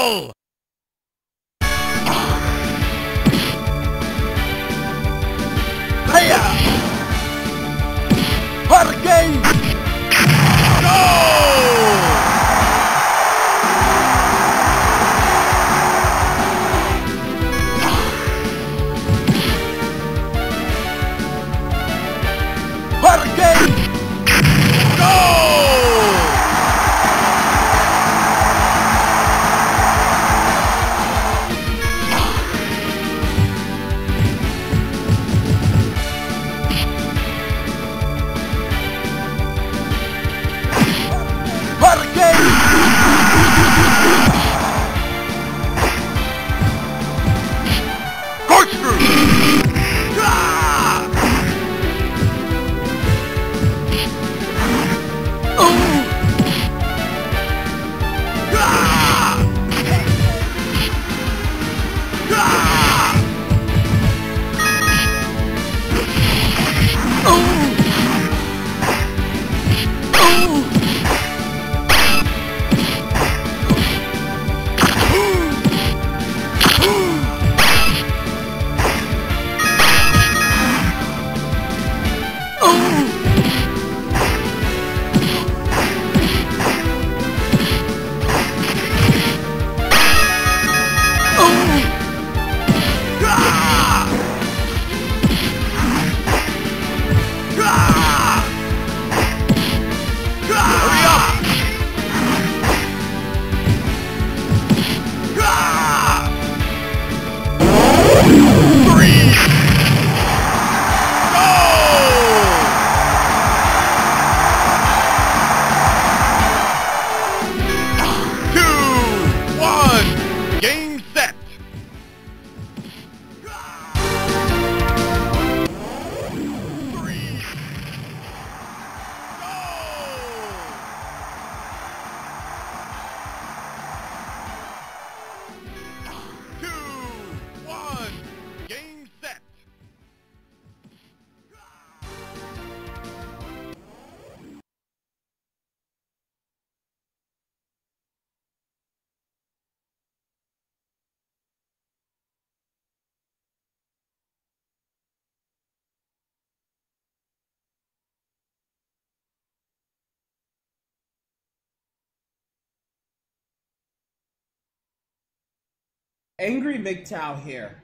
Battle! Hiya! Hurricane! Go! Hurricane! Go! Angry MGTOW here,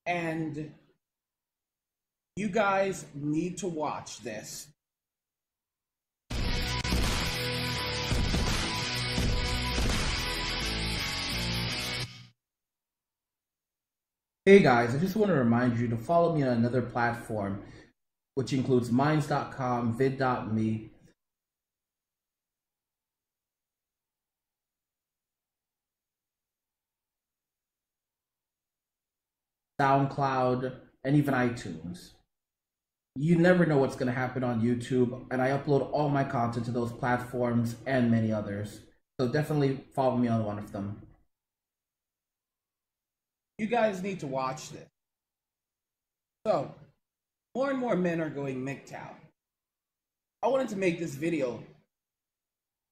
and you guys need to watch this. Hey guys, I just want to remind you to follow me on another platform, which includes minds.com, vid.me, SoundCloud, and even iTunes. You never know what's going to happen on YouTube, and I upload all my content to those platforms and many others. So definitely follow me on one of them. You guys need to watch this. So, more and more men are going MGTOW. I wanted to make this video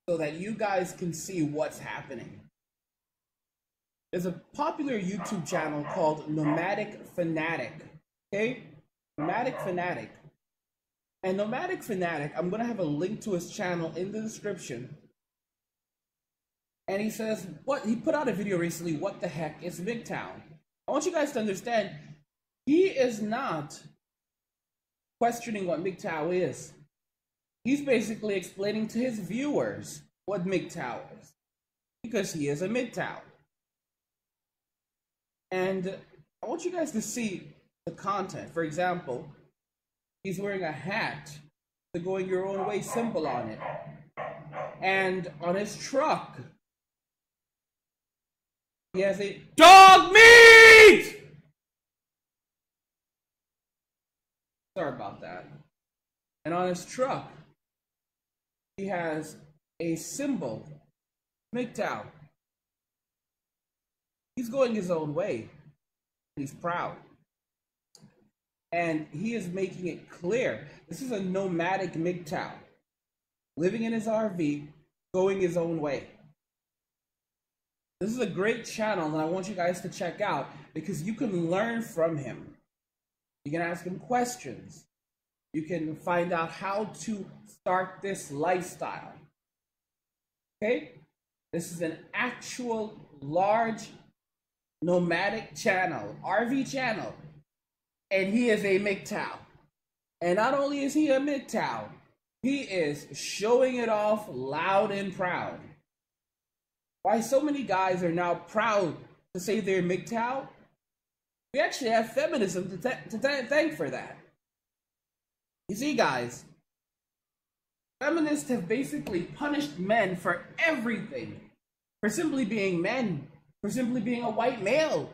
so that you guys can see what's happening. There's a popular YouTube channel called Nomadic Fanatic. Okay? Nomadic Fanatic. And Nomadic Fanatic, I'm going to have a link to his channel in the description. And he says, he put out a video recently, what the heck is MGTOW? I want you guys to understand, he is not questioning what MGTOW is. He's basically explaining to his viewers what MGTOW is. Because he is a MGTOW. And I want you guys to see the content. For example, he's wearing a hat, the going your own way symbol on it. And on his truck, he has a dog meat! Sorry about that. And on his truck, he has a symbol, MGTOW. He's going his own way. He's proud. And he is making it clear. This is a nomadic MGTOW. Living in his RV, going his own way. This is a great channel and I want you guys to check out because you can learn from him. You can ask him questions. You can find out how to start this lifestyle. Okay? This is an actual large nomadic channel, RV channel. And he is a MGTOW. And not only is he a MGTOW, he is showing it off loud and proud. Why so many guys are now proud to say they're MGTOW? We actually have feminism to thank for that. You see, guys, feminists have basically punished men for everything. For simply being men. For simply being a white male.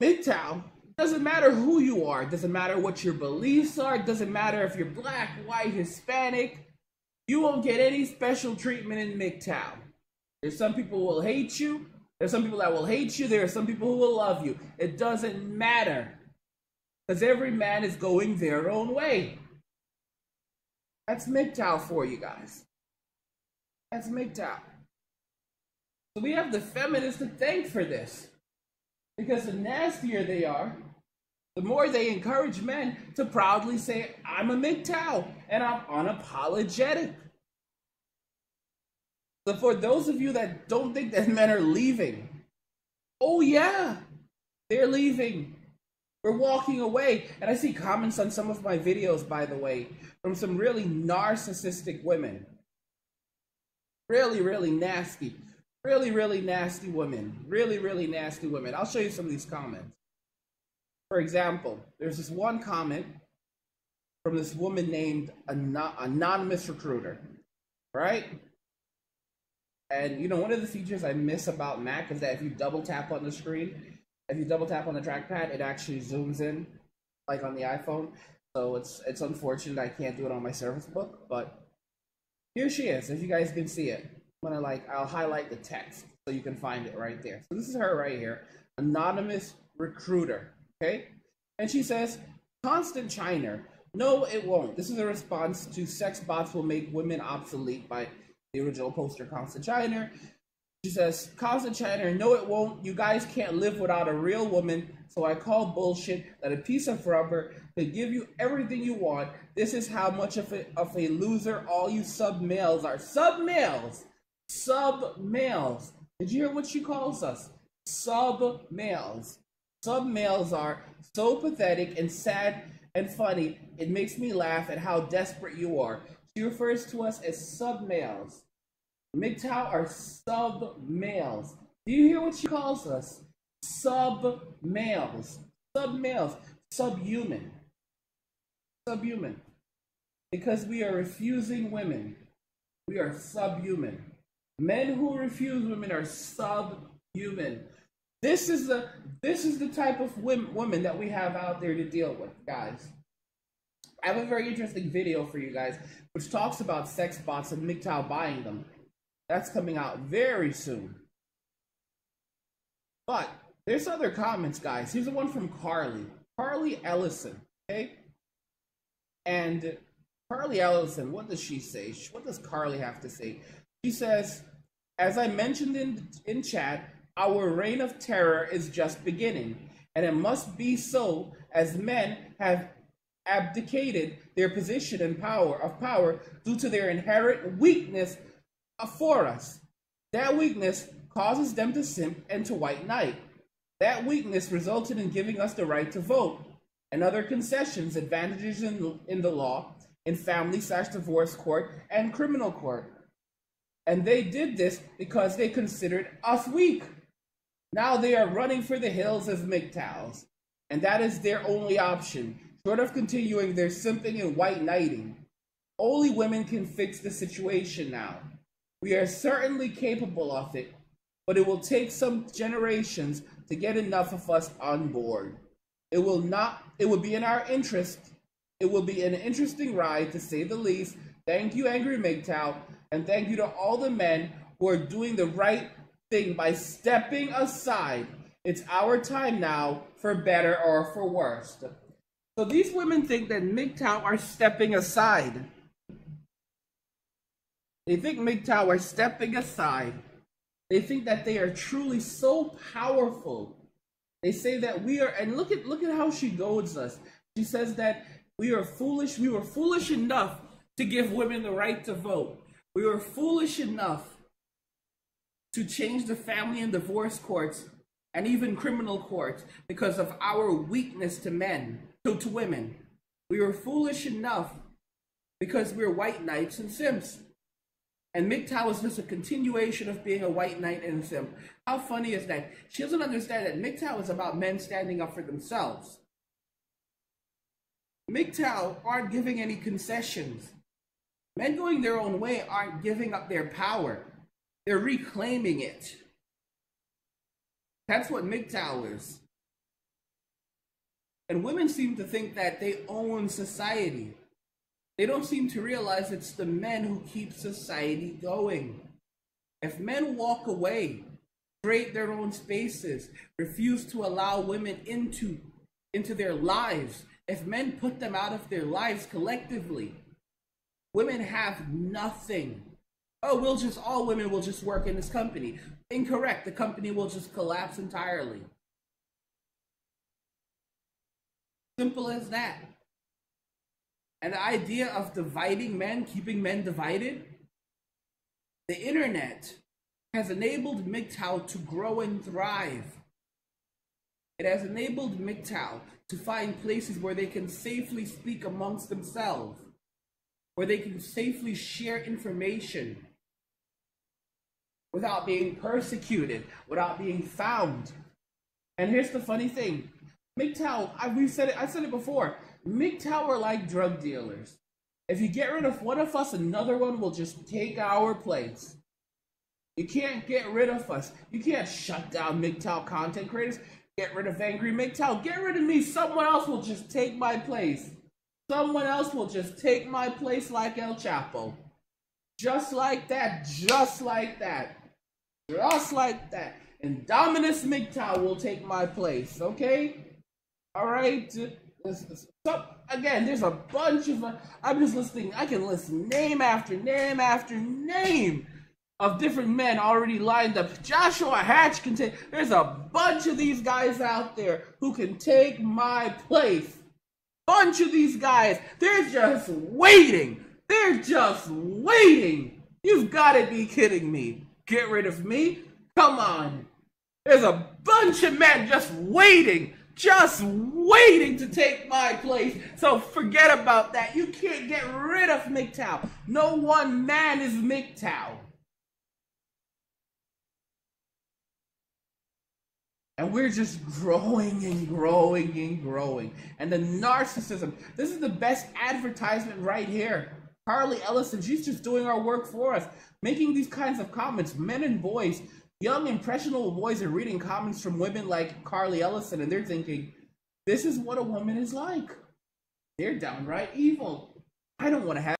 MGTOW, doesn't matter who you are. Doesn't matter what your beliefs are. Doesn't matter if you're black, white, Hispanic. You won't get any special treatment in MGTOW. There's some people who will hate you. There's some people that will hate you. There are some people who will love you. It doesn't matter. Because every man is going their own way. That's MGTOW for you guys. That's MGTOW. So we have the feminists to thank for this. Because the nastier they are, the more they encourage men to proudly say, I'm a MGTOW and I'm unapologetic. So for those of you that don't think that men are leaving, oh yeah, they're leaving. We're walking away. And I see comments on some of my videos, by the way, from some really narcissistic women. Really, really nasty. Really, really nasty women. Really, really nasty women. I'll show you some of these comments. For example, there's this one comment from this woman named Anonymous Recruiter, right? And you know, one of the features I miss about Mac is that if you double tap on the screen, if you double tap on the trackpad, it actually zooms in, like on the iPhone. So it's unfortunate I can't do it on my Surface Book, but here she is. If you guys can see it, I'll highlight the text so you can find it right there. So this is her right here, Anonymous Recruiter, okay? And she says, constant China. No, it won't. This is a response to sex bots will make women obsolete by the original poster, Constant China. She says, Constant China, no, it won't. You guys can't live without a real woman, so I call bullshit that a piece of rubber could give you everything you want. This is how much of a loser all you sub-males are. Sub-males! Sub-males. Did you hear what she calls us? Sub-males. Sub-males are so pathetic and sad and funny. It makes me laugh at how desperate you are. She refers to us as sub-males. MGTOW are sub-males. Do you hear what she calls us? Sub-males. Sub-males. Subhuman. Subhuman. Because we are refusing women. We are subhuman. Men who refuse women are subhuman. This is the type of women that we have out there to deal with, guys. I have a very interesting video for you guys, which talks about sex bots and MGTOW buying them. That's coming out very soon. But there's other comments, guys. Here's the one from Carly Ellison, okay? And Carly Ellison, what does she say? What does Carly have to say? She says, as I mentioned in chat, our reign of terror is just beginning, and it must be so as men have abdicated their position and power due to their inherent weakness for us. That weakness causes them to simp and to white knight. That weakness resulted in giving us the right to vote and other concessions, advantages in the law, in family/divorce court and criminal court. And they did this because they considered us weak. Now they are running for the hills as MGTOWs, and that is their only option, short of continuing their simping and white knighting. Only women can fix the situation now. We are certainly capable of it, but it will take some generations to get enough of us on board. It will be in our interest. It will be an interesting ride, to say the least. Thank you, Angry MGTOW, and thank you to all the men who are doing the right thing by stepping aside. It's our time now, for better or for worse. So these women think that MGTOW are stepping aside. They think MGTOW are stepping aside They think that they are truly so powerful. They say that we are, and look at how she goads us. She says that we are foolish. We were foolish enough to give women the right to vote. We were foolish enough to change the family and divorce courts and even criminal courts because of our weakness to men, to women. We were foolish enough because we're white knights and simps. And MGTOW is just a continuation of being a white knight and a simp. How funny is that? She doesn't understand that MGTOW is about men standing up for themselves. MGTOW aren't giving any concessions. Men going their own way aren't giving up their power. They're reclaiming it. That's what MGTOW is. And women seem to think that they own society. They don't seem to realize it's the men who keep society going. If men walk away, create their own spaces, refuse to allow women into their lives, if men put them out of their lives collectively, women have nothing. Oh, all women will just work in this company. Incorrect. The company will just collapse entirely. Simple as that. And the idea of dividing men, keeping men divided, the internet has enabled MGTOW to grow and thrive. It has enabled MGTOW to find places where they can safely speak amongst themselves, where they can safely share information without being persecuted, without being found. And here's the funny thing. MGTOW, I said it before, MGTOW are like drug dealers. If you get rid of one of us, another one will just take our place. You can't get rid of us. You can't shut down MGTOW content creators. Get rid of Angry MGTOW. Get rid of me. Someone else will just take my place. Someone else will just take my place like El Chapo. Just like that. Just like that. Just like that. And Dominus MGTOW will take my place. Okay? Alright? So, again, there's a bunch of... I'm just listening. I can list name after name after name of different men already lined up. Joshua Hatch can take... There's a bunch of these guys out there who can take my place. Bunch of these guys. They're just waiting. They're just waiting. You've got to be kidding me. Get rid of me? Come on. There's a bunch of men just waiting to take my place. So forget about that. You can't get rid of MGTOW. No one man is MGTOW. And we're just growing and growing and growing. And the narcissism, this is the best advertisement right here. Carly Ellison, she's just doing our work for us. Making these kinds of comments, men and boys, young impressionable boys are reading comments from women like Carly Ellison and they're thinking, this is what a woman is like. They're downright evil. I don't want to have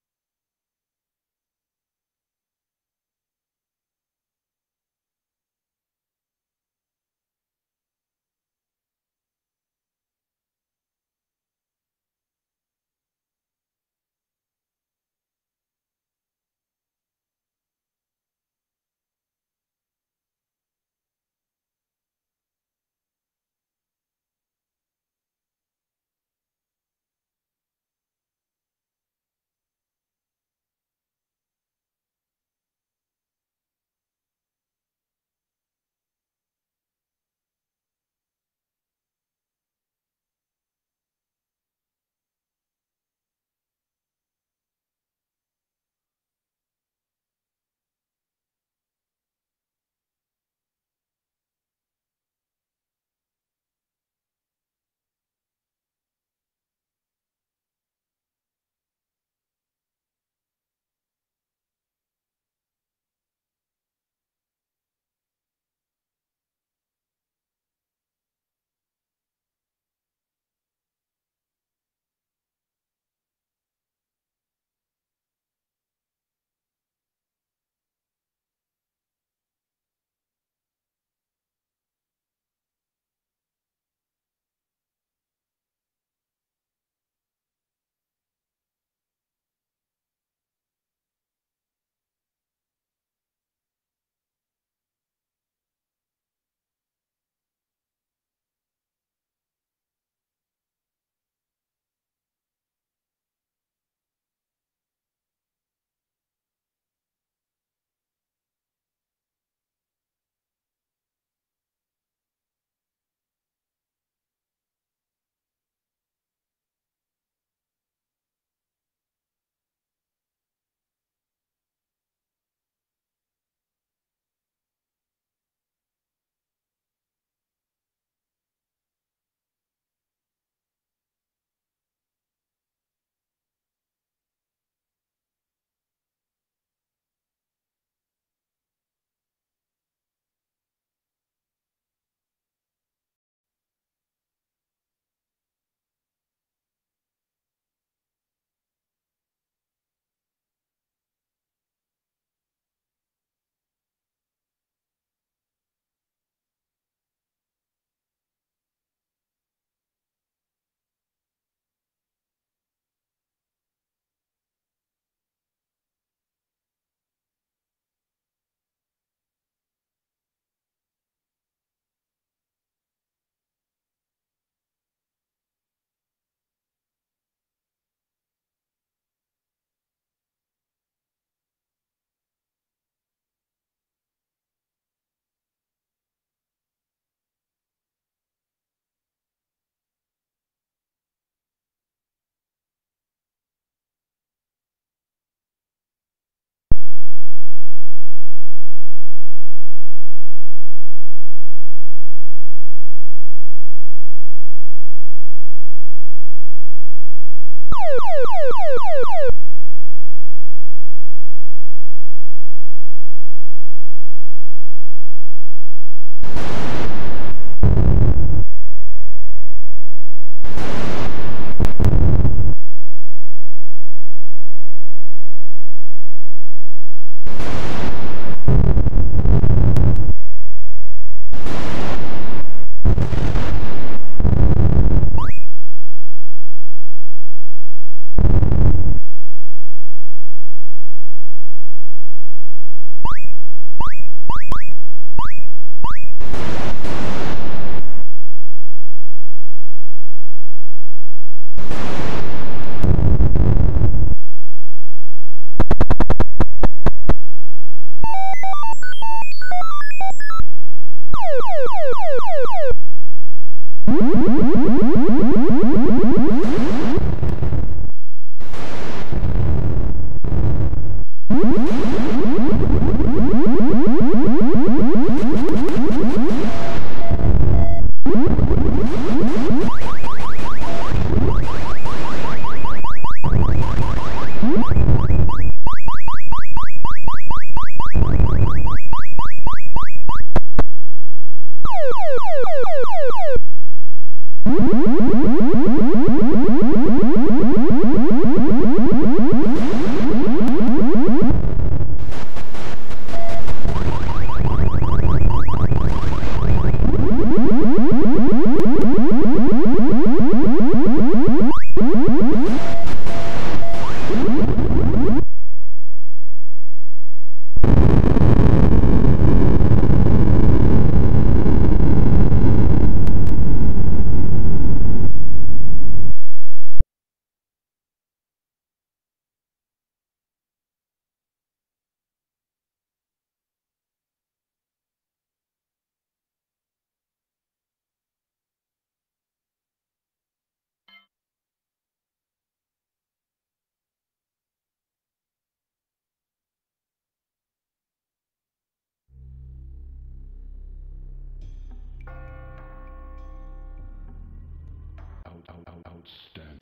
Outstanding.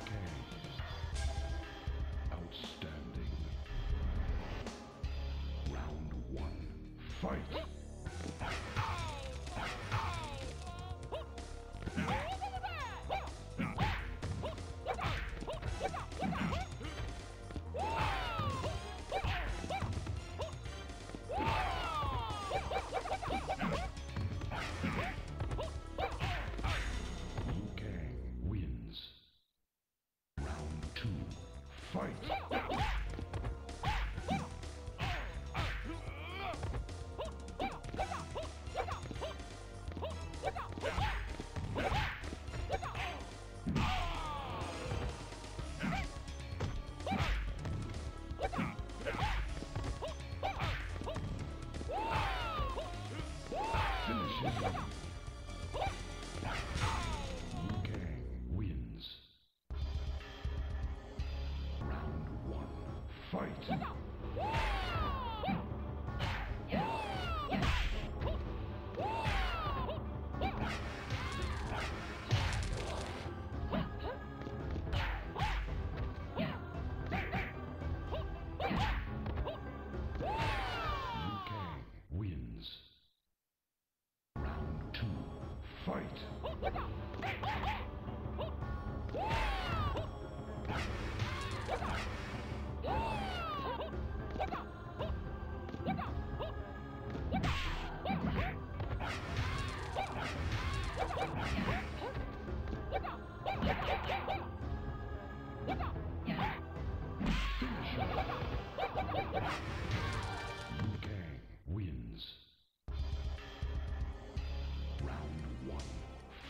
Okay. Outstanding. Round one. Fight!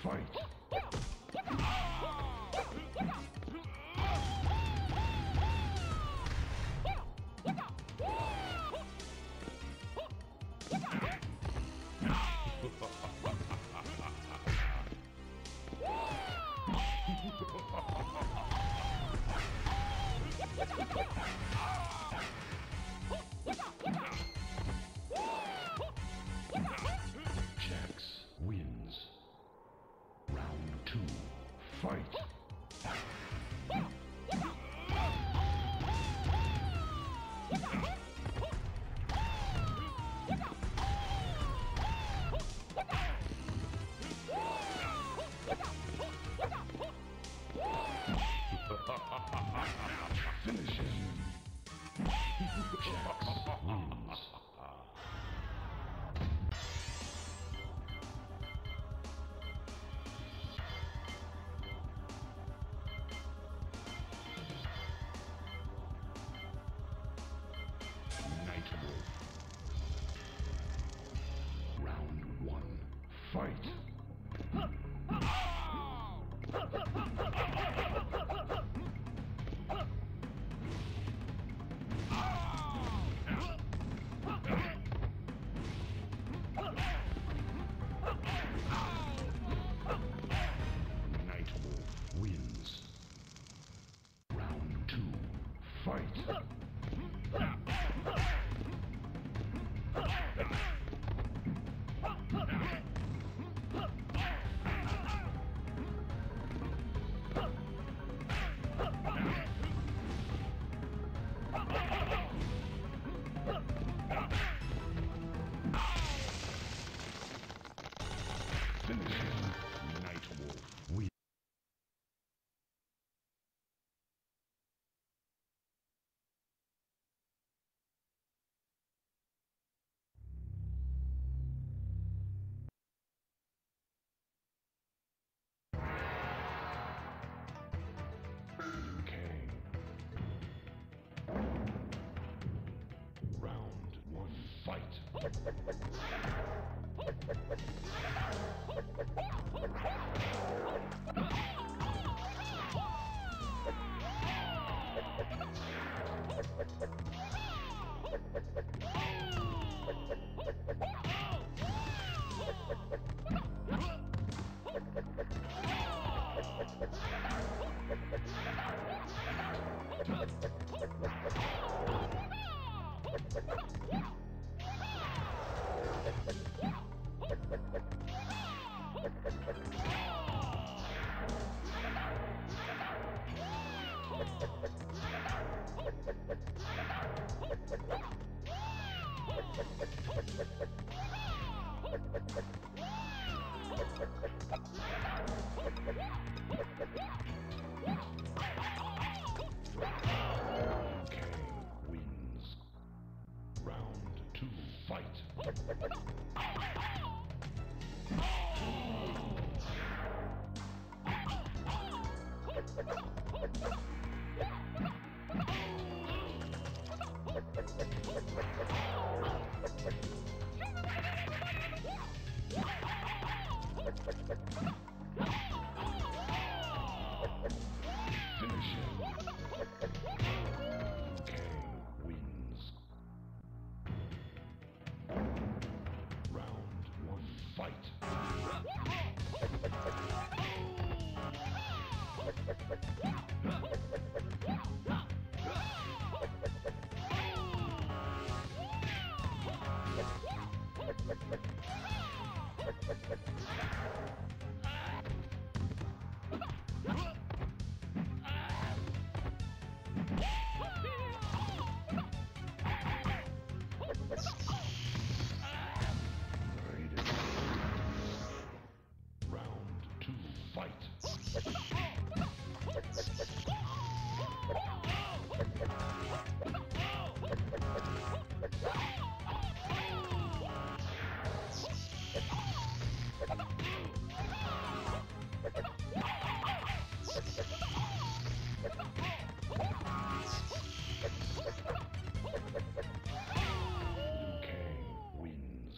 Fight! Fight! Finish him. Jax wins. Night Wolf. Round 1. Fight! Night Wolf wins. Round 2. Fight! Finish him. Night Wolf wins. Okay. Round 1. Fight! Okay, wins. Round 2. Fight! Finish him. Okay, wins. Round 1. Fight! Round 2. Fight! Liu Kang wins.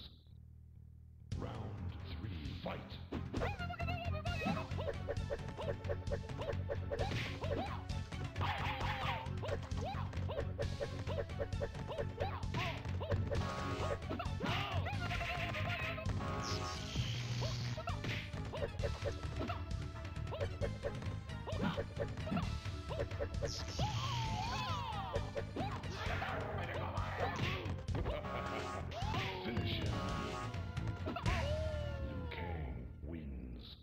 Round 3. Fight! Finish him. Liu Kang wins.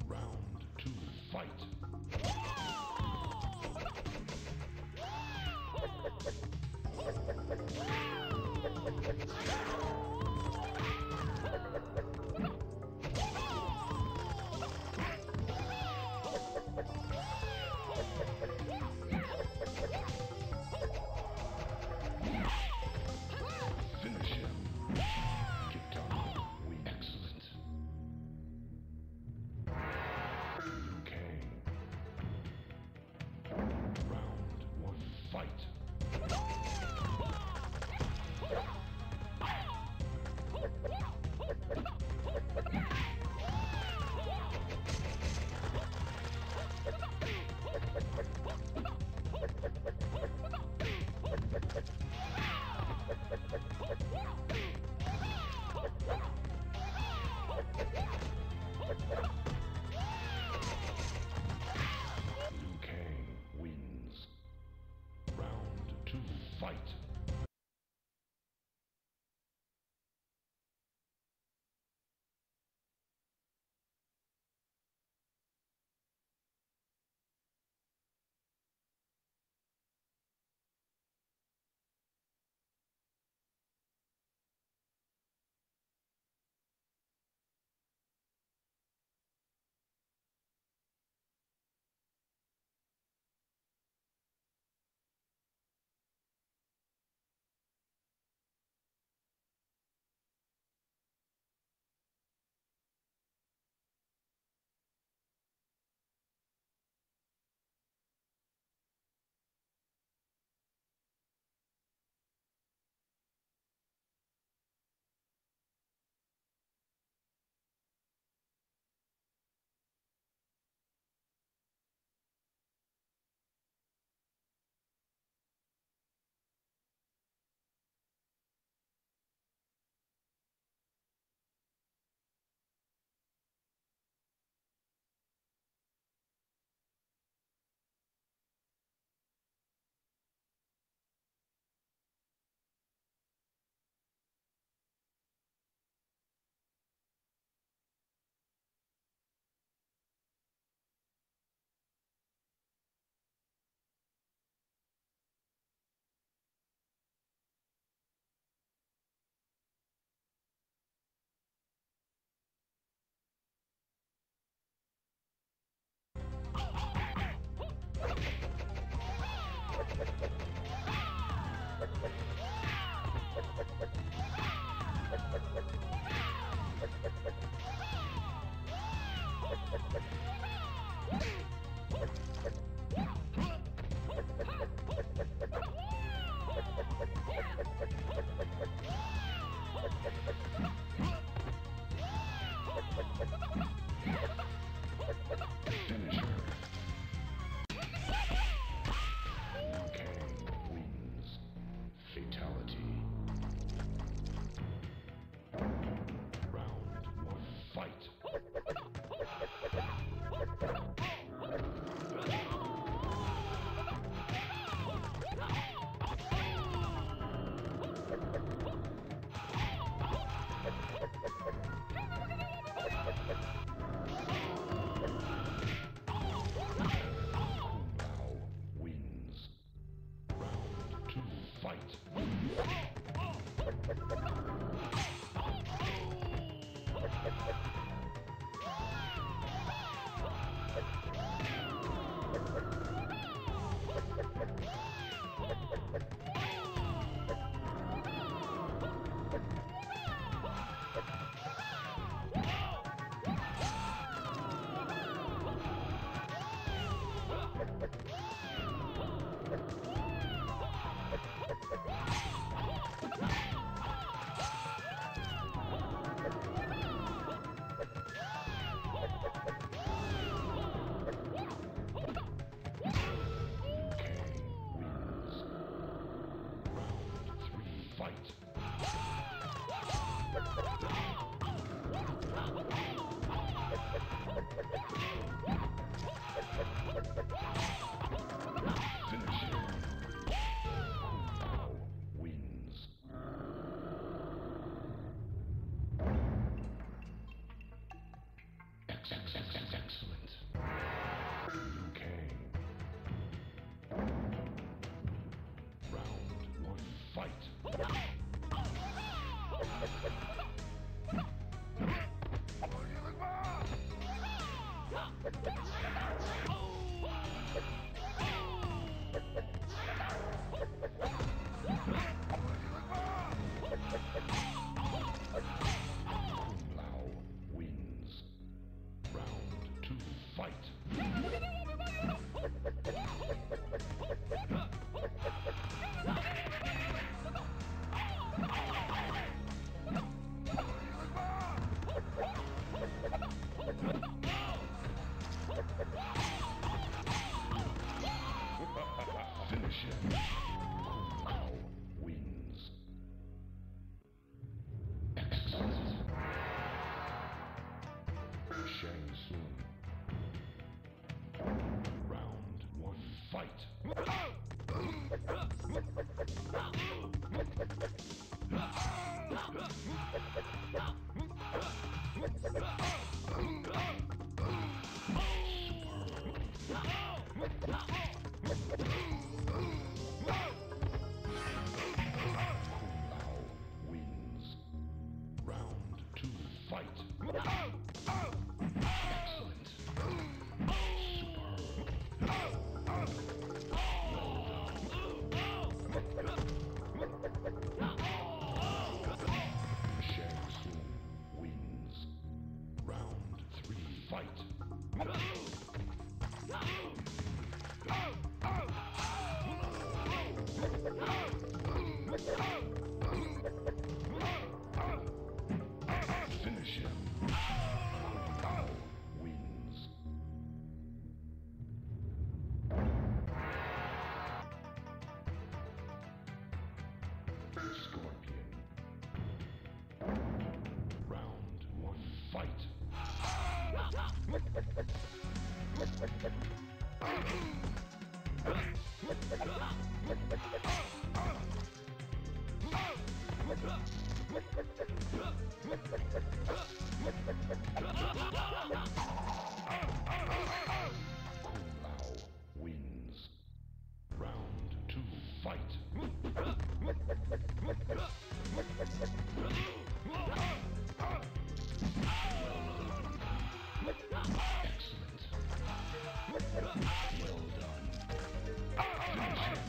Round 2, fight. Finish him. Kitana wins. Excellent. Liu Kang. Round 1, fight. Liu Kang wins. Round wins. Round 2, fight. Finish him. Kung Lao wins. Excellent. Shang Tsung. Round 1, fight. Kung Lao wins. Round 2, fight. Excellent. Shang Tsung wins. Round 3, fight. Finish him. Kung Lao wins. Scorpion. Round 1, fight. Kung Lao wins. Round 2, fight. Excellent. Well done. Finish him.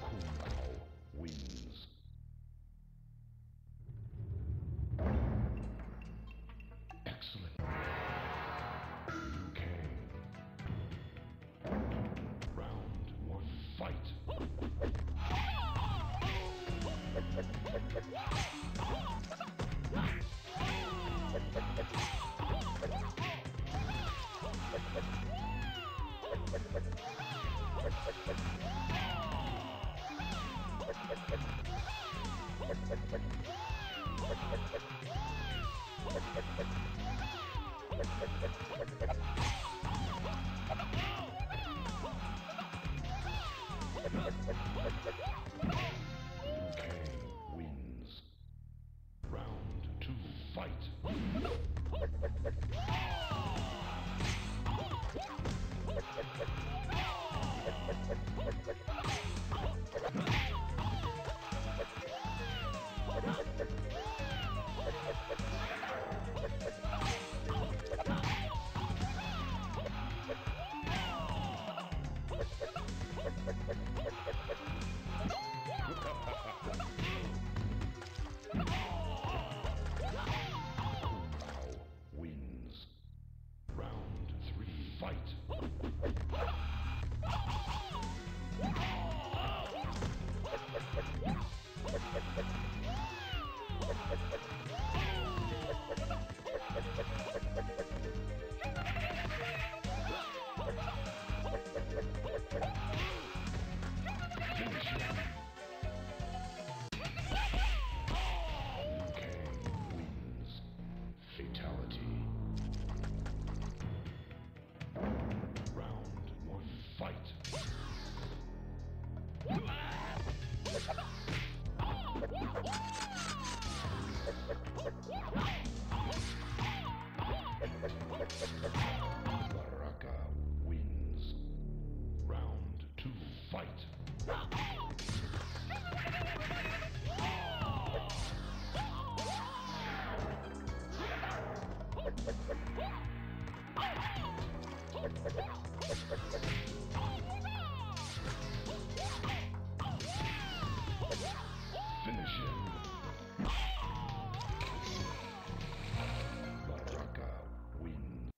Kung Lao wins. Excellent. Liu Kang. Round 1, fight. Liu Kang wins. Round 2, fight. Kung Lao wins. Round 3, fight. Finish him. Liu Kang wins. Fatality. Round 1, fight. Baraka wins. Round 2, fight. Finish him. Baraka wins.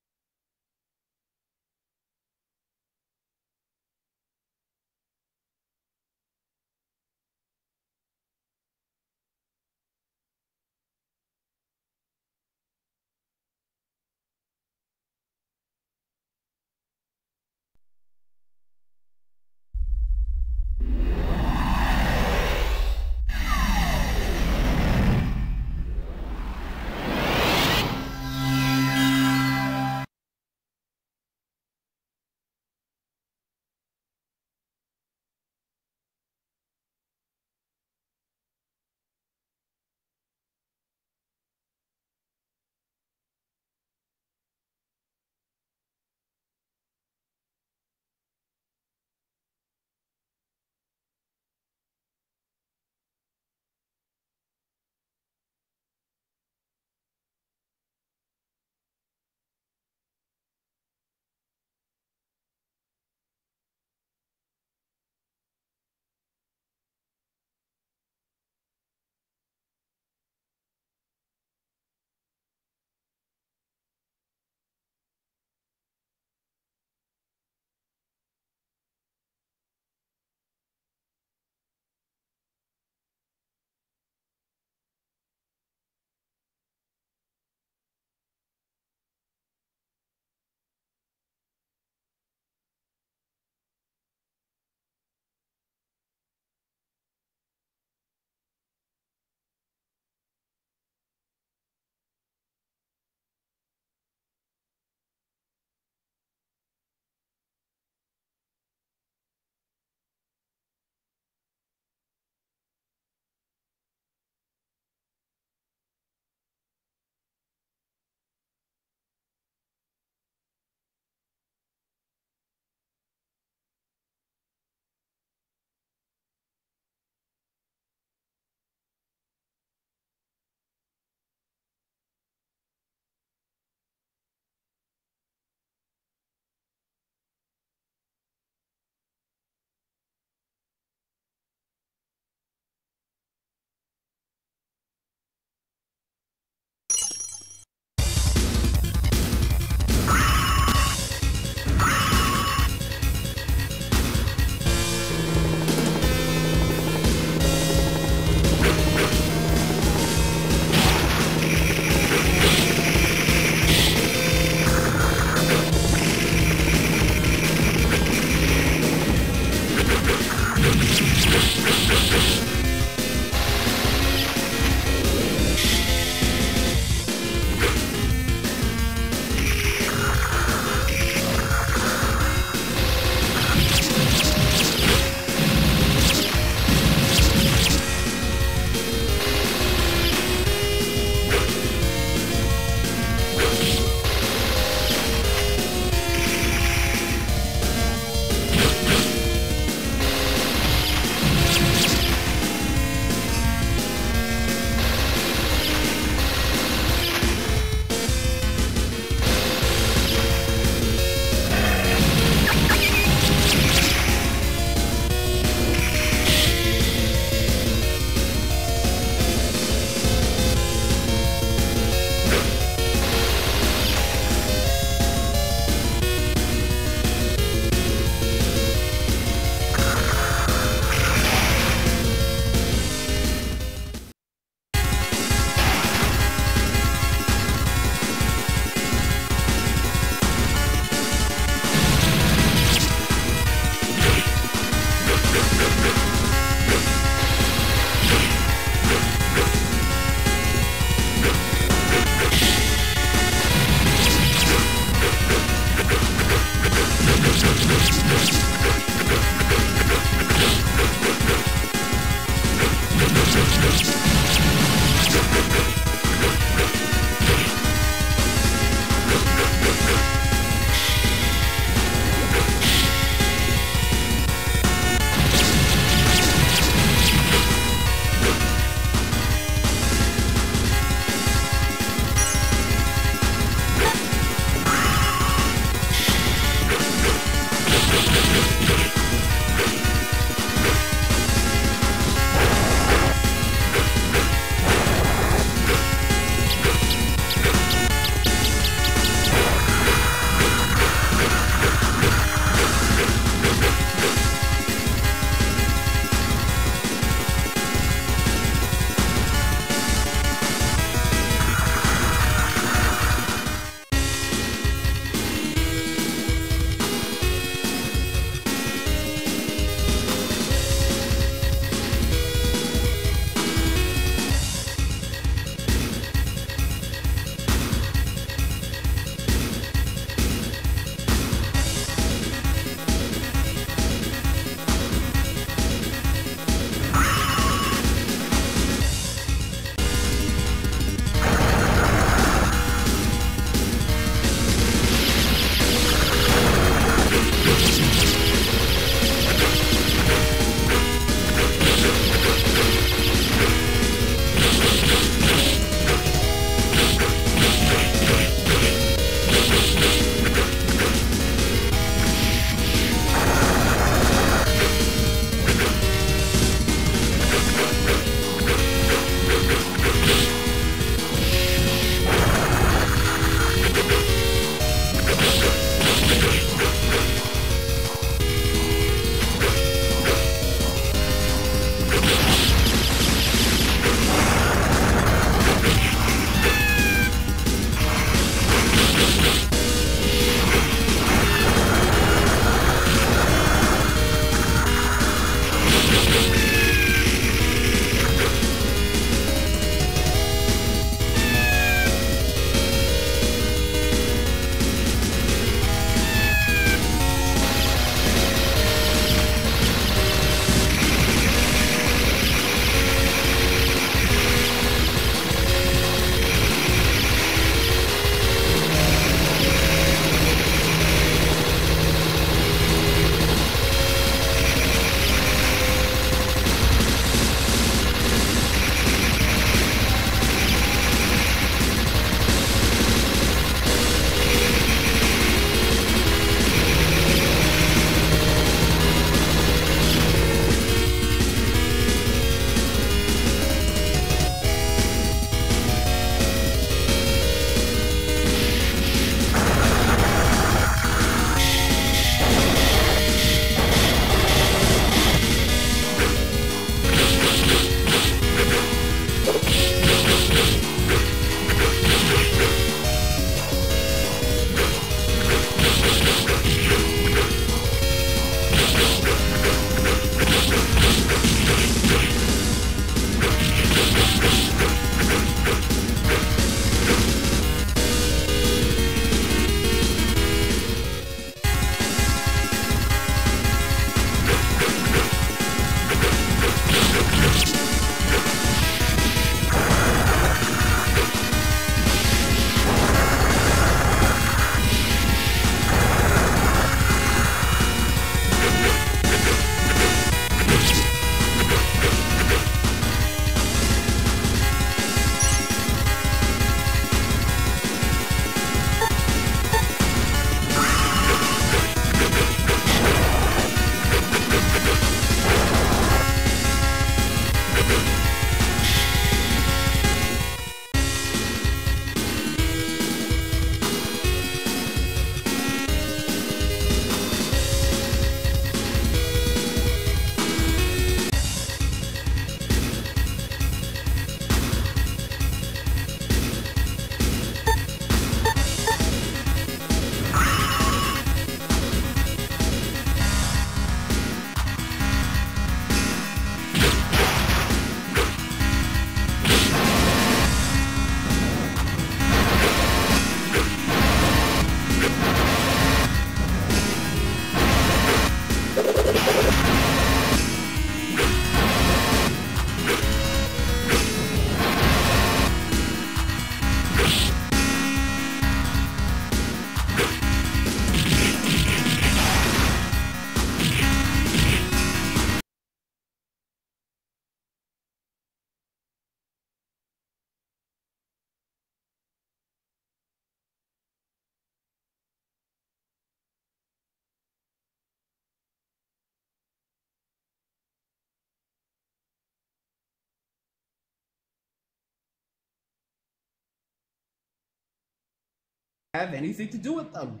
have anything to do with them.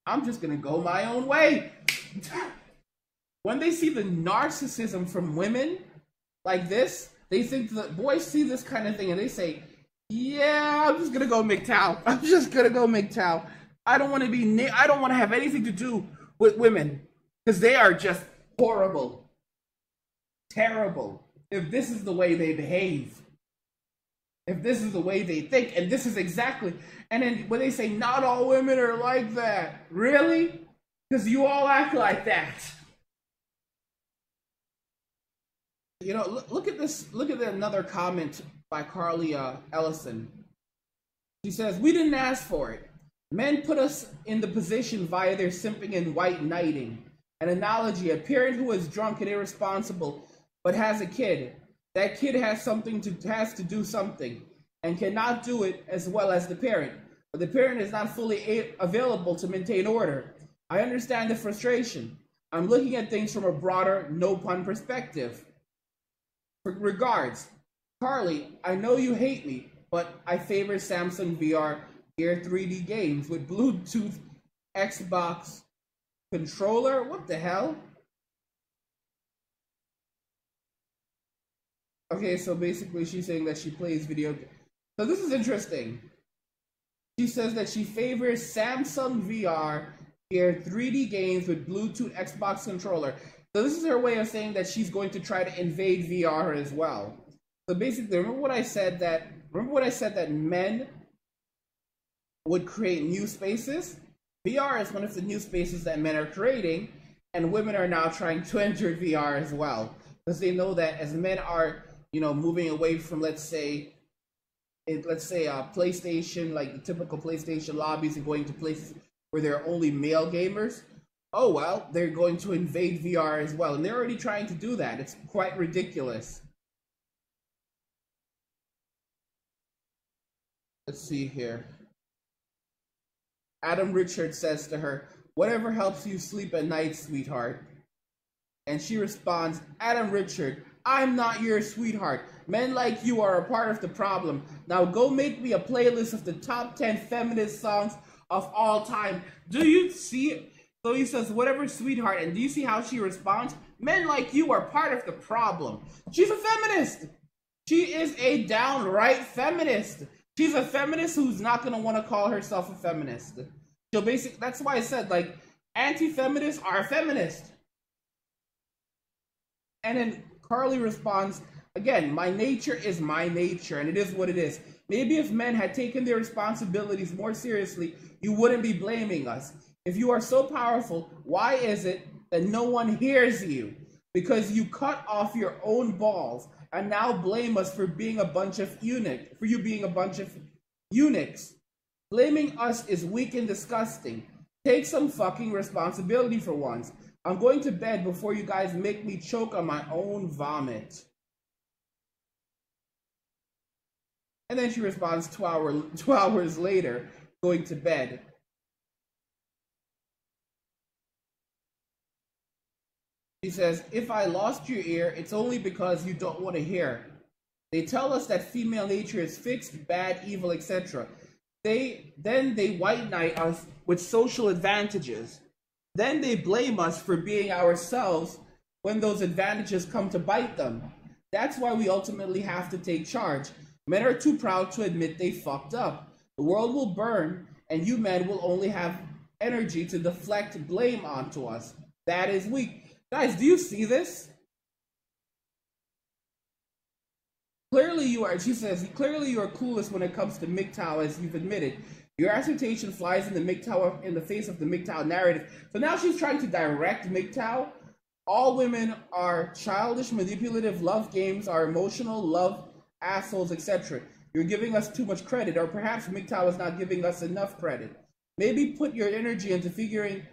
I'm just gonna go my own way. When they see the narcissism from women like this, they think that boys see this kind of thing and they say, "Yeah, I'm just gonna go MGTOW. I'm just gonna go MGTOW. I don't want to be. I don't want to have anything to do with women because they are just horrible, terrible. If this is the way they behave, if this is the way they think, and this is exactly." And then when they say not all women are like that, really? Because you all act like that. You know, look at this. Look at another comment by Carly Ellison. She says, "We didn't ask for it. Men put us in the position via their simping and white knighting. An analogy: a parent who is drunk and irresponsible but has a kid. That kid has to do something and cannot do it as well as the parent. But the parent is not fully available to maintain order. I understand the frustration. I'm looking at things from a broader, no pun perspective. Regards, Carly, I know you hate me, but I favor Samsung VR Gear 3D games with Bluetooth Xbox controller. What the hell?" Okay, so basically she's saying that she plays video games. So this is interesting. She says that she favors Samsung VR Gear 3D games with Bluetooth Xbox controller. So this is her way of saying that she's going to try to invade VR as well. So basically, remember what I said that men would create new spaces? VR is one of the new spaces that men are creating, and women are now trying to enter VR as well. Because they know that as men are, moving away from, let's say PlayStation, like the typical PlayStation lobbies, and going to places where there are only male gamers. Oh well, they're going to invade VR as well, and they're already trying to do that. It's quite ridiculous. Let's see here. Adam Richards says to her, "Whatever helps you sleep at night, sweetheart." And she responds, "Adam Richard, I'm not your sweetheart. Men like you are a part of the problem. Now go make me a playlist of the top 10 feminist songs of all time." Do you see it? So he says, "Whatever, sweetheart." And do you see how she responds? Men like you are part of the problem. She's a feminist. She is a downright feminist. She's a feminist who's not going to want to call herself a feminist. So basically, that's why I said, like, anti-feminists are feminists. And then Carly responds, "Again, my nature is my nature, and it is what it is. Maybe if men had taken their responsibilities more seriously, you wouldn't be blaming us. If you are so powerful, why is it that no one hears you? Because you cut off your own balls and now blame us for being a bunch of eunuchs. Blaming us is weak and disgusting. Take some fucking responsibility for once. I'm going to bed before you guys make me choke on my own vomit." And then she responds 2 hours later, going to bed. She says, "If I lost your ear, it's only because you don't want to hear. They tell us that female nature is fixed, bad, evil, etc. Then they white knight us with social advantages. Then they blame us for being ourselves when those advantages come to bite them. That's why we ultimately have to take charge. Men are too proud to admit they fucked up. The world will burn, and you men will only have energy to deflect blame onto us. That is weak." Guys, do you see this? Clearly you are, she says, "Clearly you are clueless when it comes to MGTOW, as you've admitted. Your assertion flies in the MGTOW, in the face of the MGTOW narrative." So now she's trying to direct MGTOW. All women are childish, manipulative, love games, are emotional, love assholes, etc. You're giving us too much credit, or perhaps MGTOW is not giving us enough credit. Maybe put your energy into figuring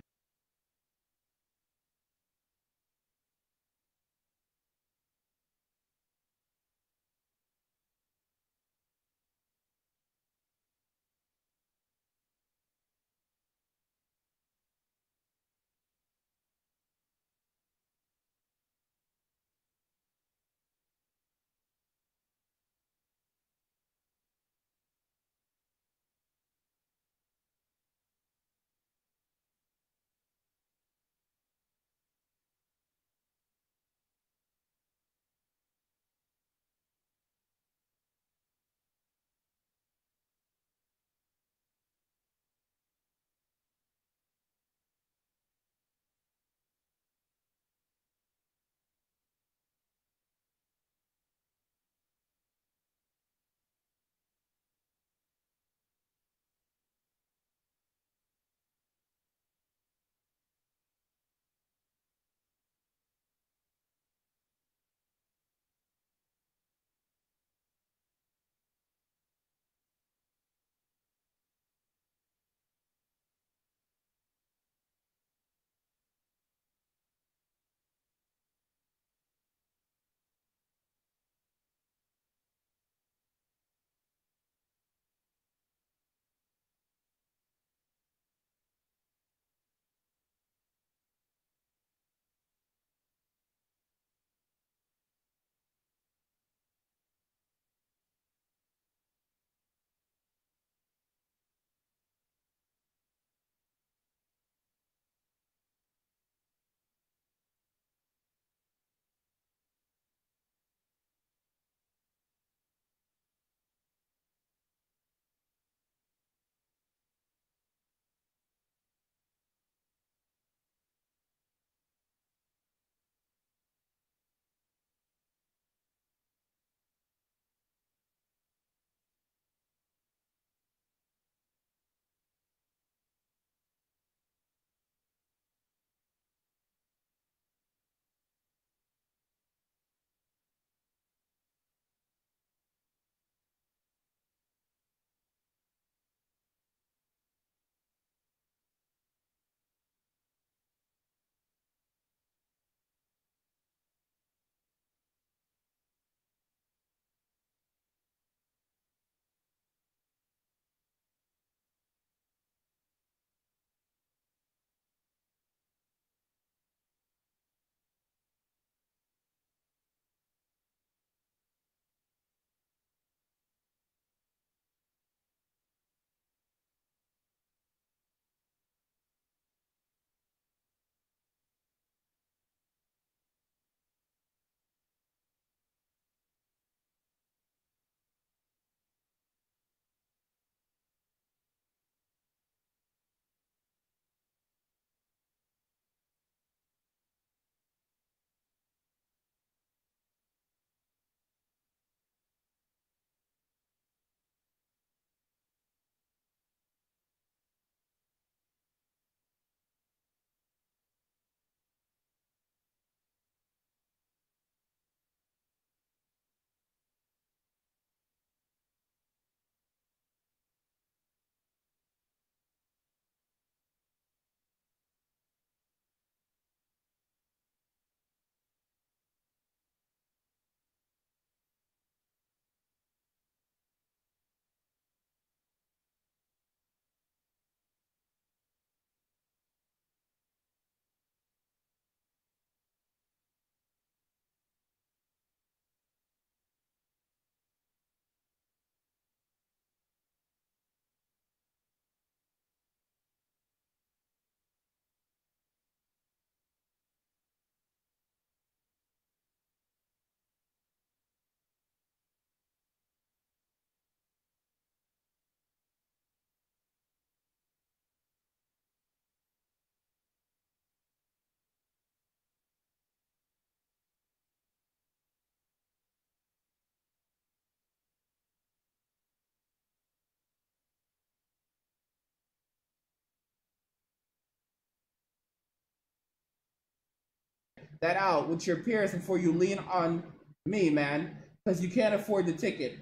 that out with your peers before you lean on me, man, because you can't afford the ticket.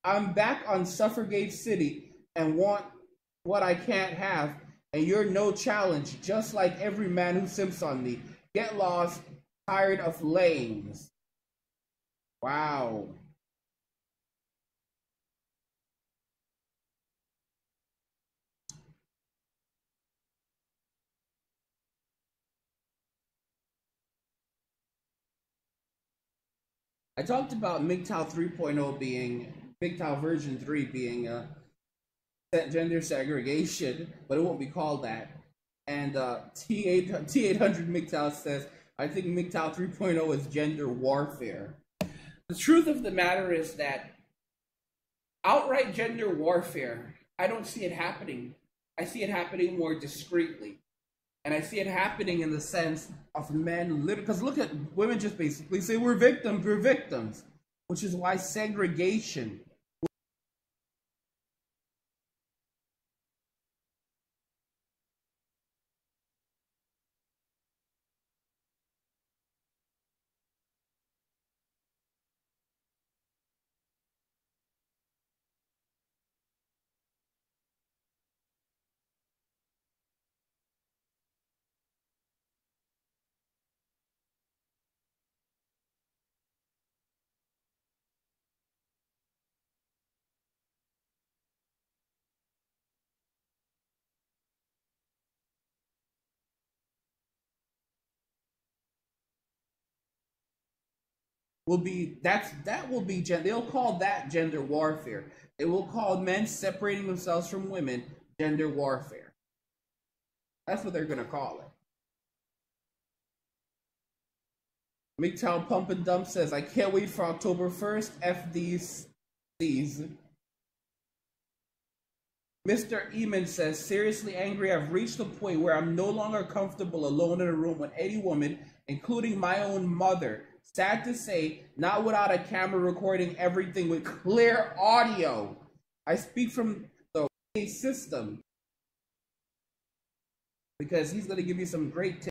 I'm back on Suffragate City and want what I can't have, and you're no challenge, just like every man who simps on me. Get lost, tired of lanes. Wow. I talked about MGTOW 3.0 being MGTOW version 3 being gender segregation, but it won't be called that. And T800 MGTOW says, I think MGTOW 3.0 is gender warfare. The truth of the matter is that outright gender warfare, I don't see it happening. I see it happening more discreetly. And I see it happening in the sense of men, because look at women just basically say we're victims, which is why segregation will be that will be they'll call that gender warfare. They will call men separating themselves from women gender warfare. That's what they're gonna call it. MGTOW Pump and Dump says, I can't wait for October 1st. F these. Mr. Eamon says, seriously angry, I've reached a point where I'm no longer comfortable alone in a room with any woman, including my own mother. Sad to say, not without a camera recording everything with clear audio. I speak from the system because he's going to give you some great tips.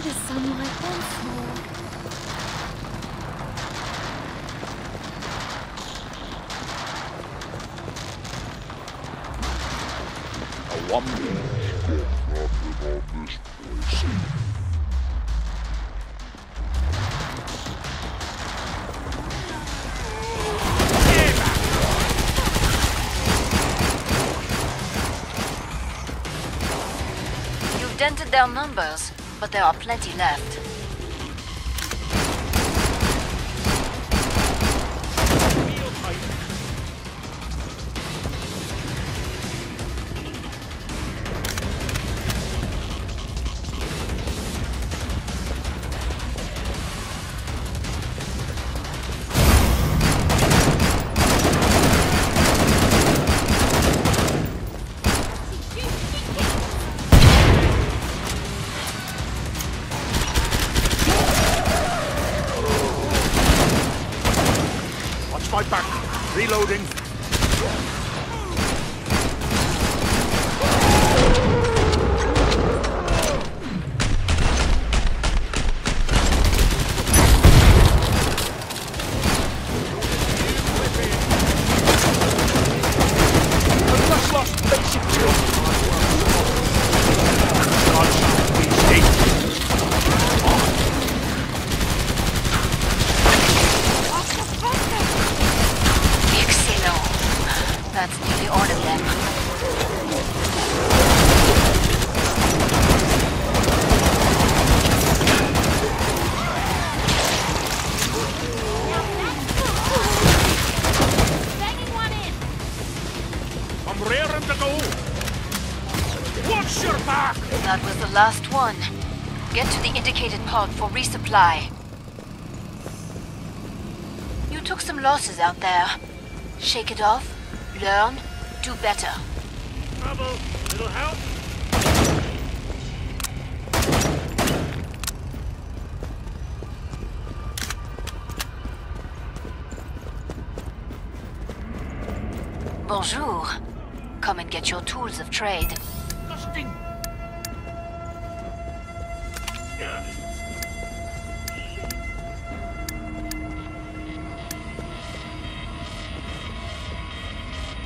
the sunlight once more. I wonder what's nothing on this place. You've dented their numbers, but there are plenty left. My back. Reloading. Lost basic That's nearly all of them. Banging one in. I'm raring to go. Watch your back. That was the last one. Get to the indicated pod for resupply. You took some losses out there. Shake it off, learn, do better. Trouble. It'll help. Bonjour. Come and get your tools of trade. Disgusting.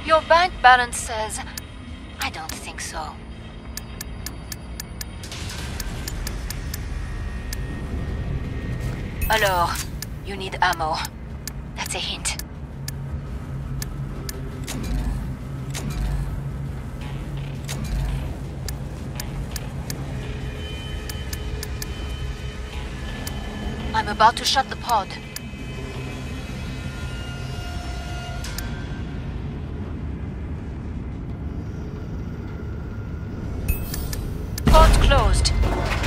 Your bank balance says... I don't think so. Alors, you need ammo. That's a hint. I'm about to shut the pod. Pod's closed.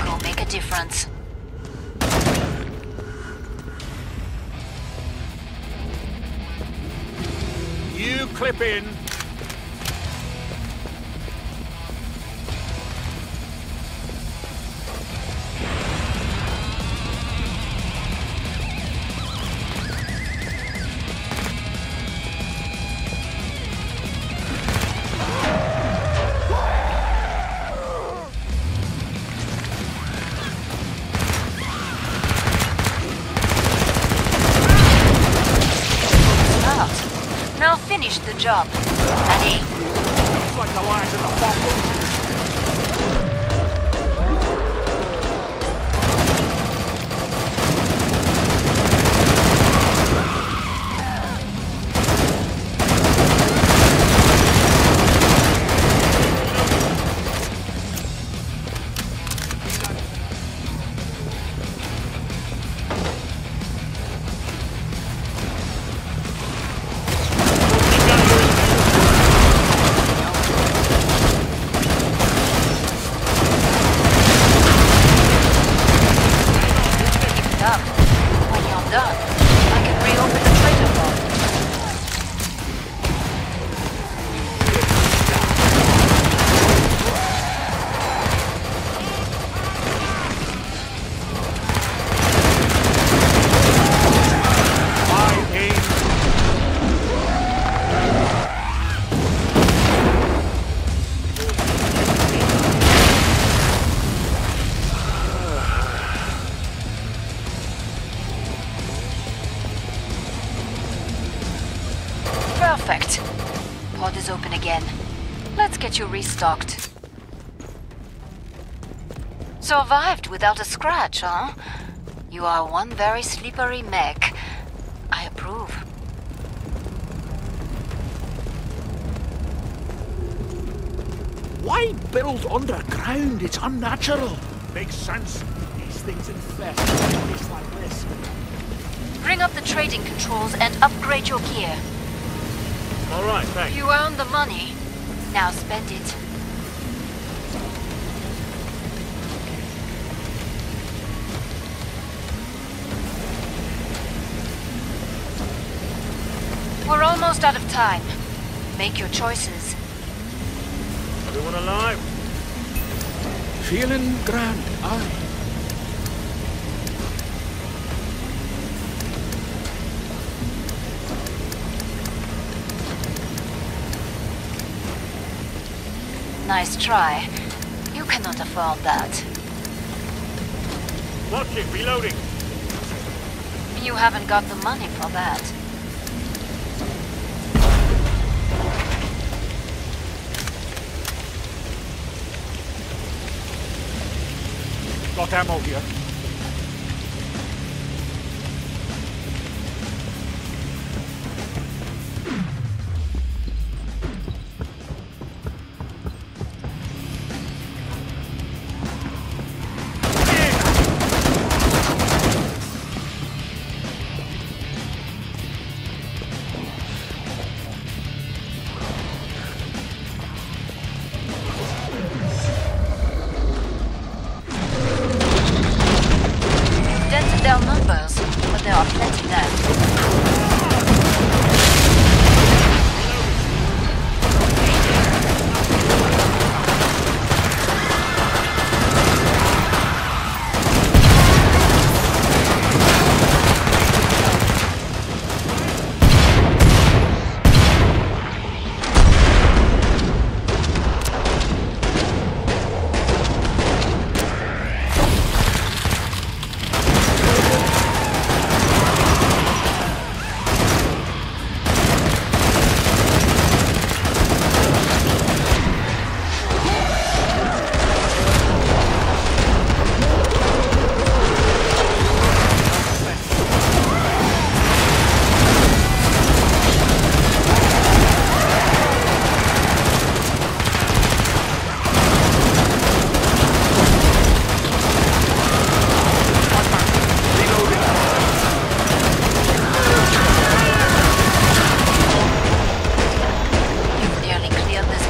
Go make a difference. You clip in. Now finish the job. Allez. It's like the lines in the bottle. Perfect. Pod is open again. Let's get you restocked. Survived without a scratch, huh? You are one very slippery mech. I approve. Why build underground? It's unnatural. Makes sense. These things infest a place like this. Bring up the trading controls and upgrade your gear. All right, thanks. You earned the money. Now spend it. We're almost out of time. Make your choices. Everyone alive? Feeling grand, aye. Nice try. You cannot afford that. Watch it, reloading. You haven't got the money for that. Got ammo here. Dented their numbers, but there are plenty left.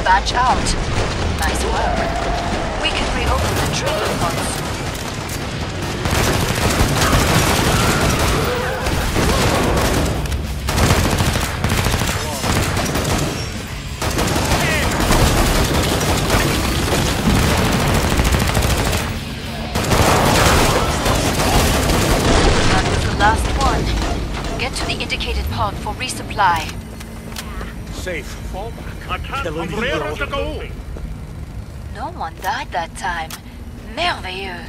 Batch out. Nice work. We can reopen the trading pods. That was the last one. Get to the indicated pod for resupply. Safe. Fall back. I can't. I'm raring to go. No one died that time. Merveilleux.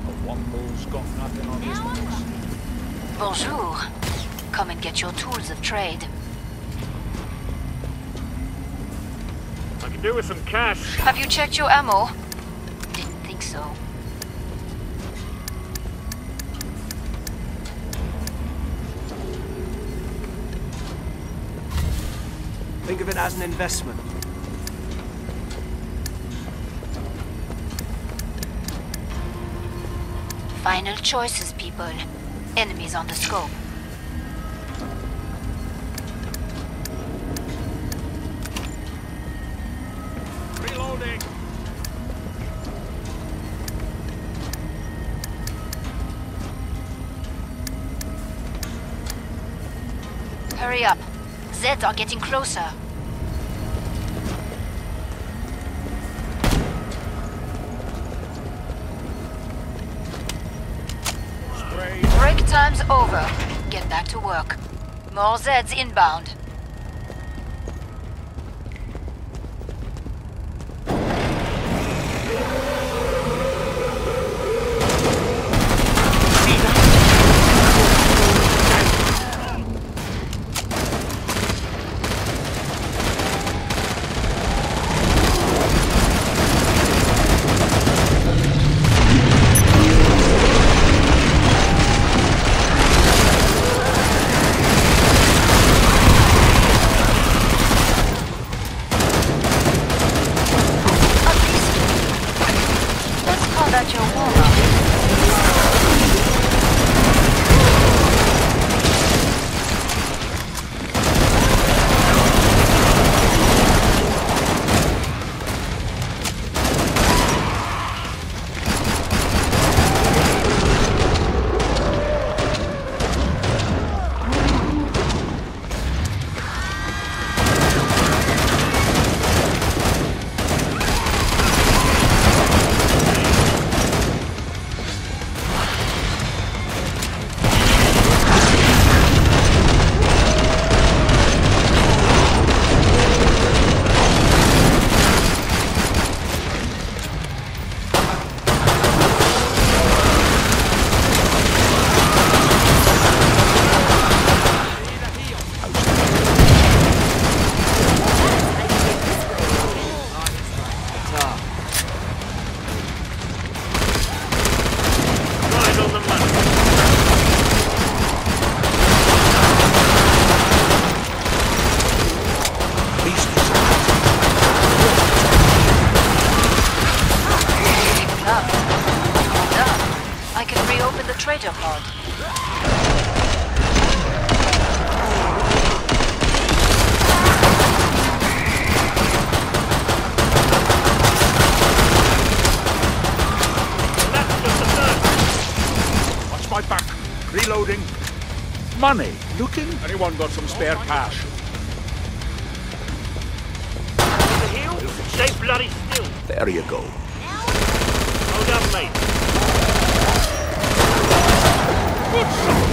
A Wombo's got nothing on this place. Bonjour. Come and get your tools of trade. I can do with some cash. Have you checked your ammo? Didn't think so. Think of it as an investment. Final choices, people. Enemies on the scope. Reloading. Hurry up. Zeds are getting closer. Spray. Break time's over. Get back to work. More Zeds inbound. Money. Looking? Anyone got some spare cash? Stay bloody still. There you go. Hold up, mate. Good shot.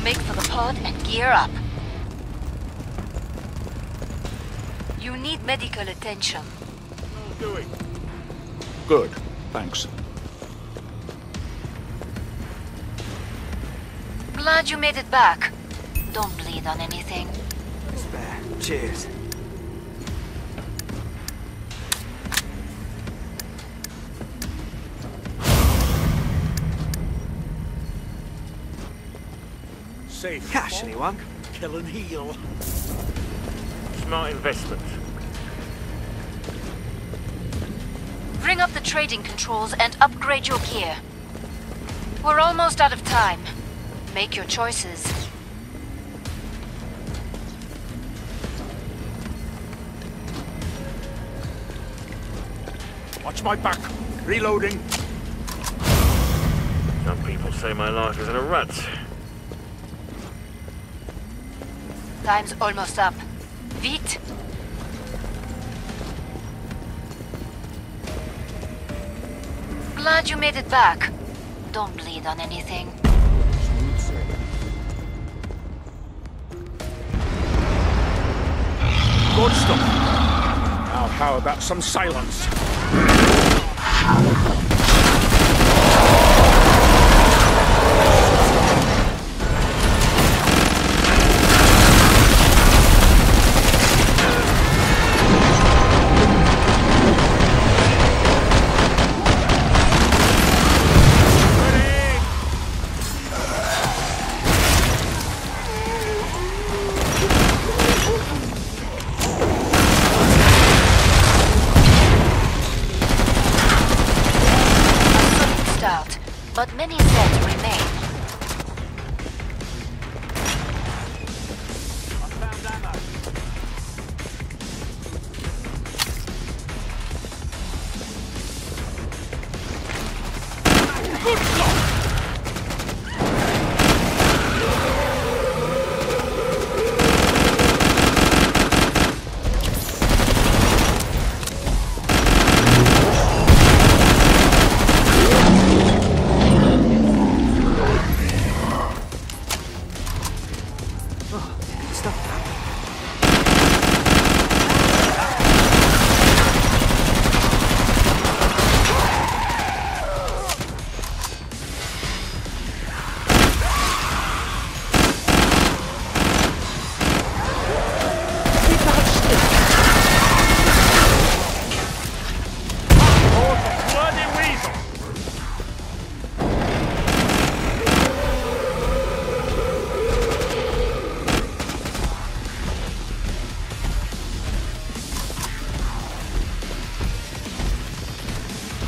Make for the pod and gear up. You need medical attention. Doing. Good. Thanks. Glad you made it back. Don't bleed on anything. Spare. Cheers. Safe. Cash, anyone? Kill and heal. Smart investment. Bring up the trading controls and upgrade your gear. We're almost out of time. Make your choices. Watch my back. Reloading. Some people say my life is in a rut. Time's almost up. Vite! Glad you made it back. Don't bleed on anything. Good stuff. Now how about some silence? But many sets remain.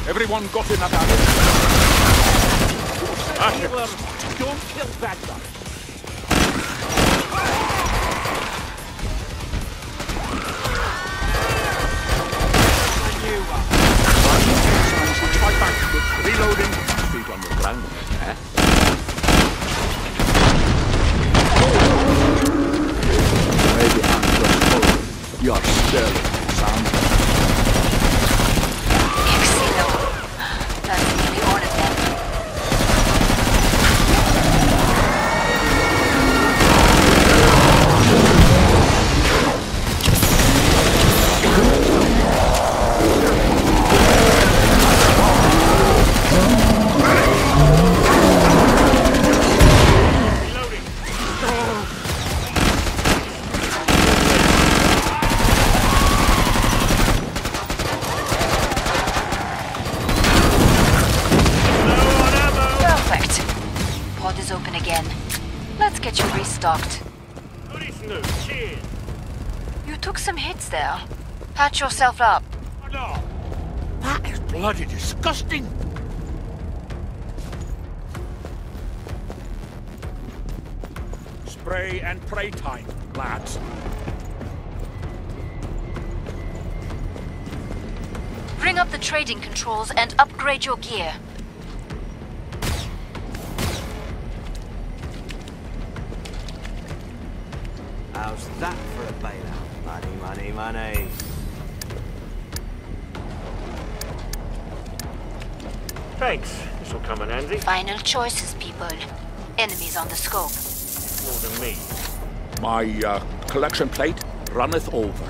Everyone got in that alley? Don't kill that guy. Fight back. Reloading. Feet on the ground, eh? Maybe I'm just following. You're still Sam. That's nearly all of them. Is open again. Let's get you restocked. Cheers. You took some hits there. Patch yourself up. That is bloody disgusting. Spray and pray time, lads. Bring up the trading controls and upgrade your gear. How's that for a bailout? Money, money, money. Thanks. This will come in handy. Final choices, people. Enemies on the scope. More than me. My collection plate runneth over.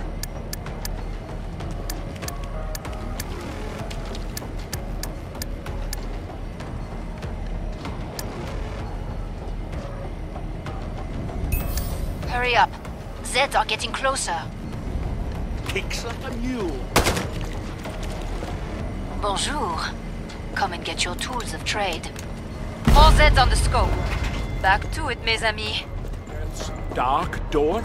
Hurry up. Zeds are getting closer. Kicks like a mule. Bonjour. Come and get your tools of trade. All Zeds on the scope. Back to it, mes amis. Death's dark door.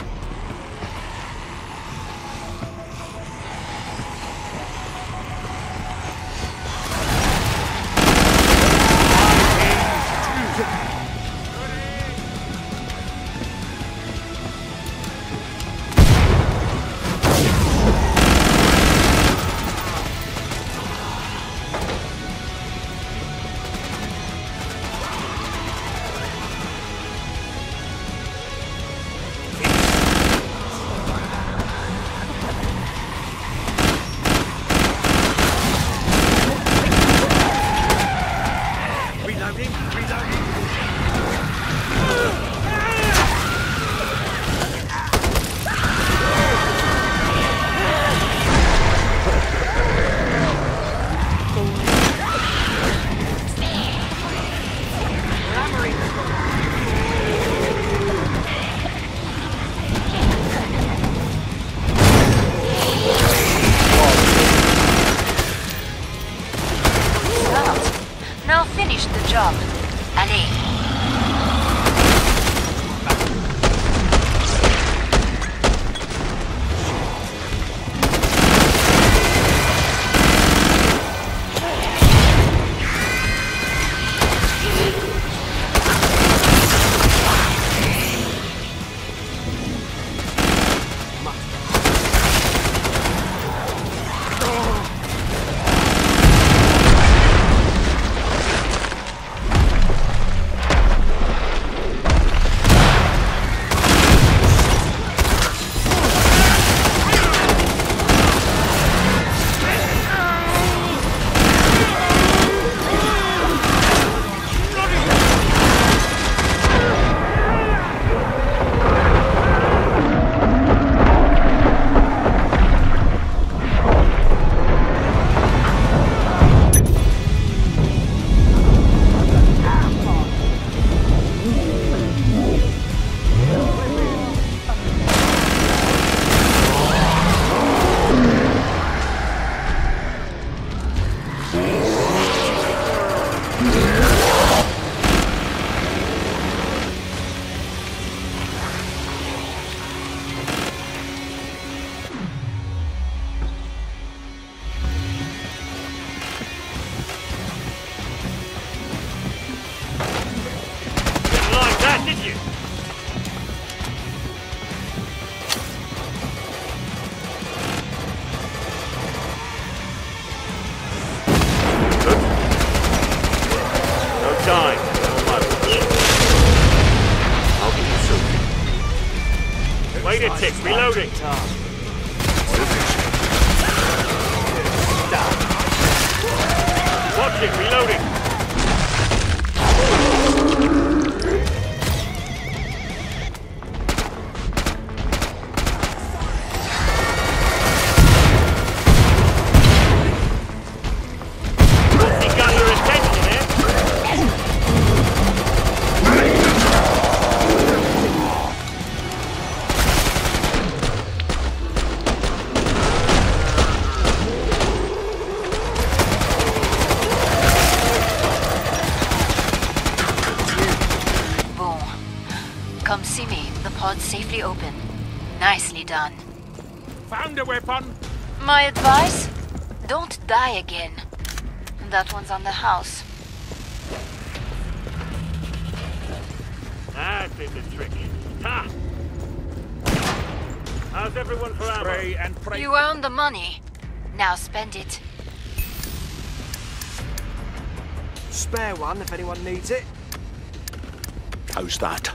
Now finish the job. Allez. Wait a tick, reloading. Watch it, reloading. He got your attention, eh? Come see me. The pod's safely open. Nicely done. Found a weapon. My advice? Don't die again. That one's on the house. Ah, this is tricky. Ha! How's everyone for ammo? Pray and pray. You earned the money. Now spend it. Spare one if anyone needs it. How's that?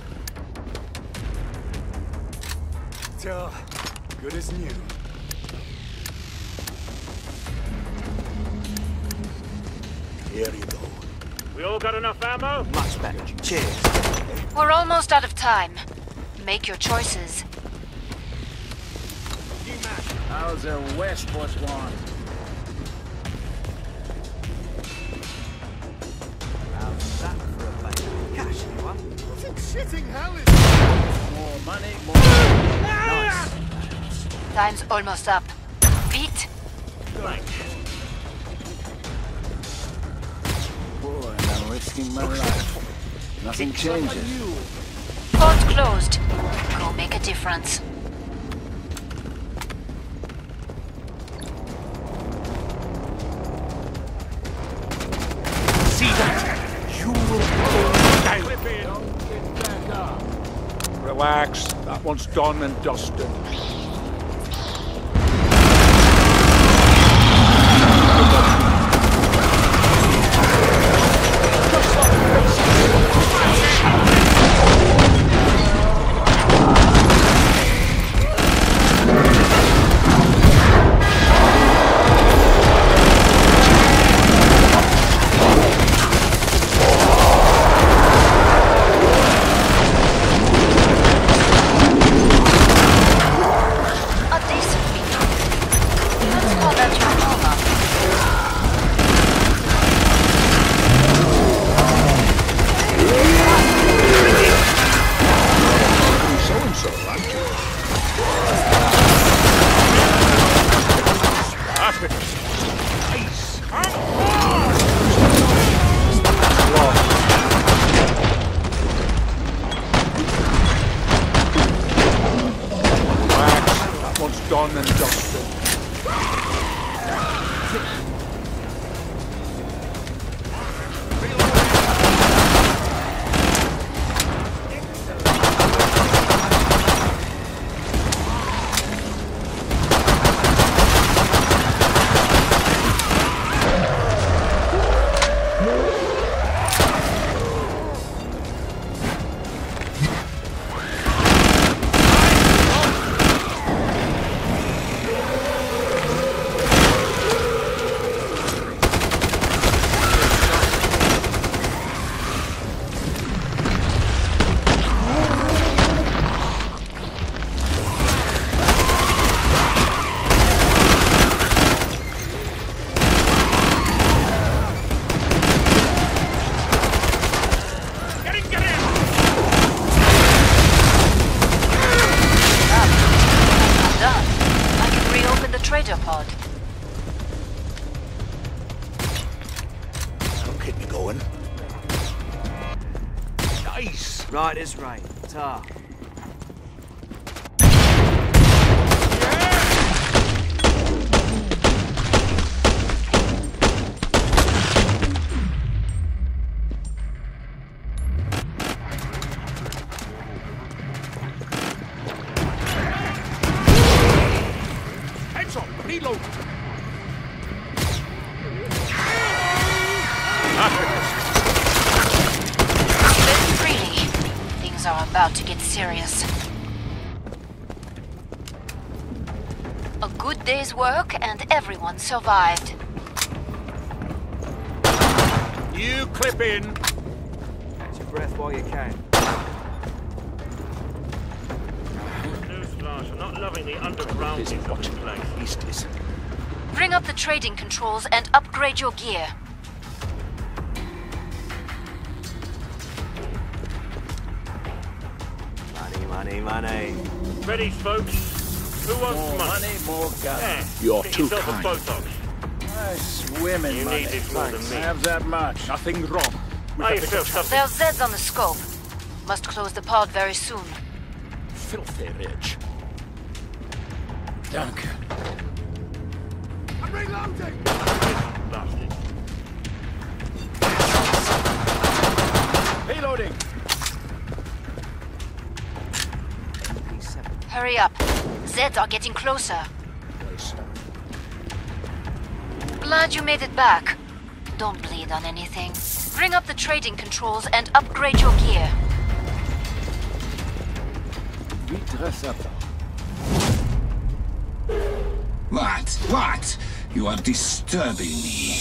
Good as new. Here you go. We all got enough ammo? Much better. Cheers. We're almost out of time. Make your choices. How's the West Bush one? How's that for a bailout? Cash, anyone? Shitting hell is more money, more. Nice. Time's almost up. Beat. Boy, I'm risking my life. Nothing changes. Port closed. Go make a difference. See that? You will go down. Relax. That one's done and dusted. Done and dusted. Trader pod. Don't keep me going. Nice. Right is right. Ta. Reload! Live freely. Things are about to get serious. A good day's work and everyone survived. You clip in. Catch your breath while you can. Newsflash, I'm not loving the underground Isn't of what this place. East is. Bring up the trading controls and upgrade your gear. Money, money, money. Ready, folks? Who wants More money? money, more guns. Yeah. You're Get too yourself kind. a Botox. I swim in You money. need this more than Thanks. me. Have that much. Nothing wrong. How you feel, something? There's Zeds on the scope. Must close the pod very soon. Filthy rich. Danke. I'm reloading. Bastard. Reloading. Hurry up. Zeds are getting closer. Glad you made it back. Don't bleed on anything. Bring up the trading controls and upgrade your gear. We dress up. What? You are disturbing me.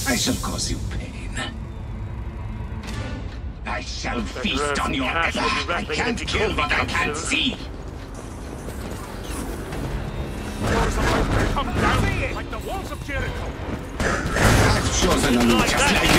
I shall cause you pain. I shall feast on your cash will be I rattling can't into kill what I coffee can't cups see. Come down like the walls of Jericho. I've chosen a route just like